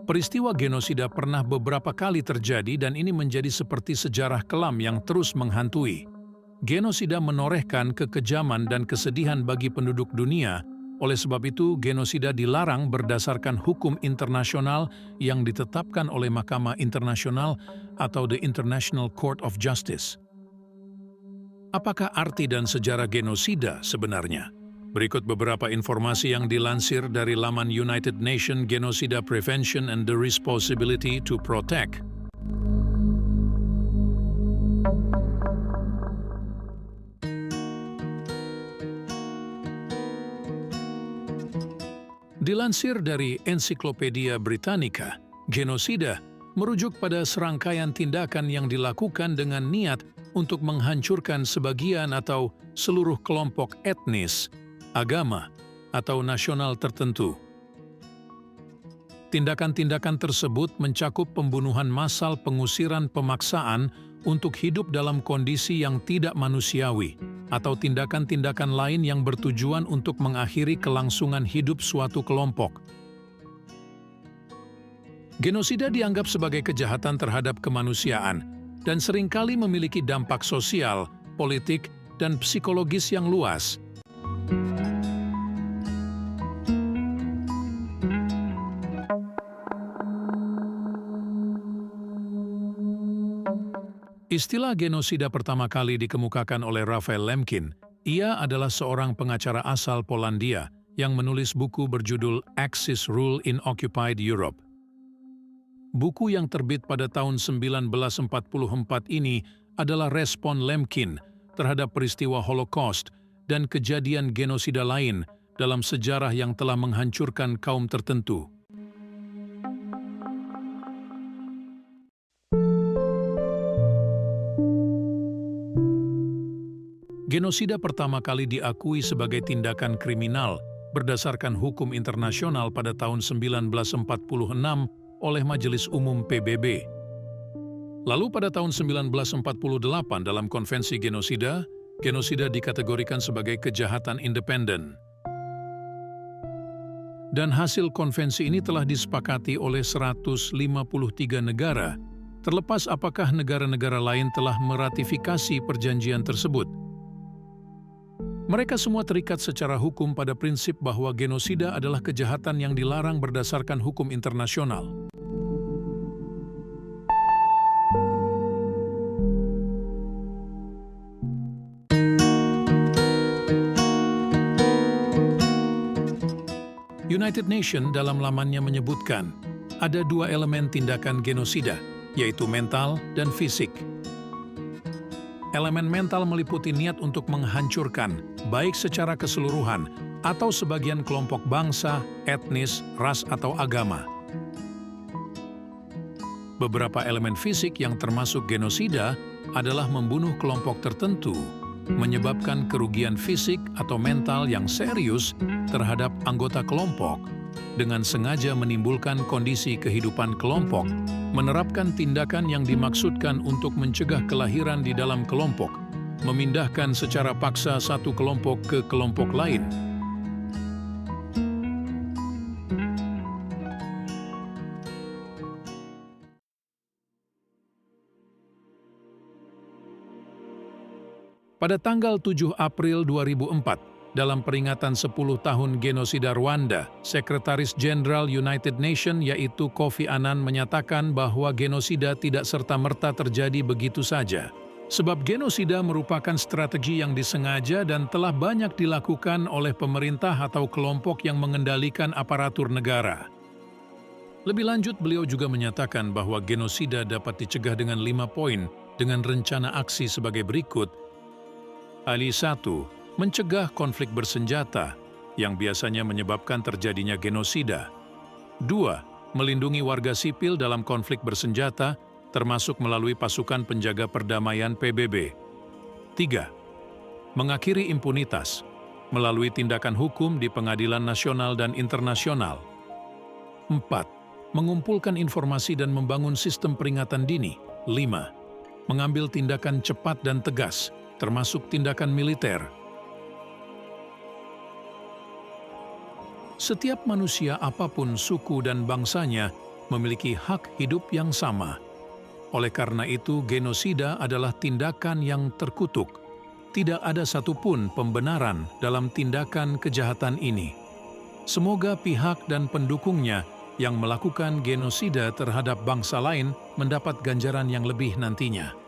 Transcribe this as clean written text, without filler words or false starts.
Peristiwa genosida pernah beberapa kali terjadi dan ini menjadi seperti sejarah kelam yang terus menghantui. Genosida menorehkan kekejaman dan kesedihan bagi penduduk dunia, oleh sebab itu genosida dilarang berdasarkan hukum internasional yang ditetapkan oleh Mahkamah Internasional atau the International Court of Justice. Apakah arti dan sejarah genosida sebenarnya? Berikut beberapa informasi yang dilansir dari laman United Nations Genocide Prevention and the Responsibility to Protect. Dilansir dari Encyclopedia Britannica, genosida merujuk pada serangkaian tindakan yang dilakukan dengan niat untuk menghancurkan sebagian atau seluruh kelompok etnis, agama, atau nasional tertentu. Tindakan-tindakan tersebut mencakup pembunuhan massal, pengusiran pemaksaan untuk hidup dalam kondisi yang tidak manusiawi, atau tindakan-tindakan lain yang bertujuan untuk mengakhiri kelangsungan hidup suatu kelompok. Genosida dianggap sebagai kejahatan terhadap kemanusiaan dan seringkali memiliki dampak sosial, politik, dan psikologis yang luas. Istilah genosida pertama kali dikemukakan oleh Raphael Lemkin. Ia adalah seorang pengacara asal Polandia yang menulis buku berjudul Axis Rule in Occupied Europe. Buku yang terbit pada tahun 1944 ini adalah respon Lemkin terhadap peristiwa Holocaust dan kejadian genosida lain dalam sejarah yang telah menghancurkan kaum tertentu. Genosida pertama kali diakui sebagai tindakan kriminal berdasarkan hukum internasional pada tahun 1946 oleh Majelis Umum PBB. Lalu pada tahun 1948 dalam Konvensi Genosida, genosida dikategorikan sebagai kejahatan independen. Dan hasil konvensi ini telah disepakati oleh 153 negara, terlepas apakah negara-negara lain telah meratifikasi perjanjian tersebut. Mereka semua terikat secara hukum pada prinsip bahwa genosida adalah kejahatan yang dilarang berdasarkan hukum internasional. United Nations dalam lamannya menyebutkan, ada dua elemen tindakan genosida, yaitu mental dan fisik. Elemen mental meliputi niat untuk menghancurkan, baik secara keseluruhan atau sebagian kelompok bangsa, etnis, ras, atau agama. Beberapa elemen fisik yang termasuk genosida adalah membunuh kelompok tertentu, menyebabkan kerugian fisik atau mental yang serius terhadap anggota kelompok, dengan sengaja menimbulkan kondisi kehidupan kelompok, menerapkan tindakan yang dimaksudkan untuk mencegah kelahiran di dalam kelompok, memindahkan secara paksa satu kelompok ke kelompok lain. Pada tanggal 7 April 2004, dalam peringatan 10 tahun genosida Rwanda, Sekretaris Jenderal United Nations yaitu Kofi Annan menyatakan bahwa genosida tidak serta-merta terjadi begitu saja. Sebab genosida merupakan strategi yang disengaja dan telah banyak dilakukan oleh pemerintah atau kelompok yang mengendalikan aparatur negara. Lebih lanjut, beliau juga menyatakan bahwa genosida dapat dicegah dengan 5 poin dengan rencana aksi sebagai berikut. 1. Mencegah konflik bersenjata, yang biasanya menyebabkan terjadinya genosida. 2. Melindungi warga sipil dalam konflik bersenjata, termasuk melalui pasukan penjaga perdamaian PBB. 3. Mengakhiri impunitas, melalui tindakan hukum di pengadilan nasional dan internasional. 4. Mengumpulkan informasi dan membangun sistem peringatan dini. 5. Mengambil tindakan cepat dan tegas, termasuk tindakan militer. Setiap manusia apapun suku dan bangsanya memiliki hak hidup yang sama. Oleh karena itu, genosida adalah tindakan yang terkutuk. Tidak ada satupun pembenaran dalam tindakan kejahatan ini. Semoga pihak dan pendukungnya yang melakukan genosida terhadap bangsa lain mendapat ganjaran yang lebih nantinya.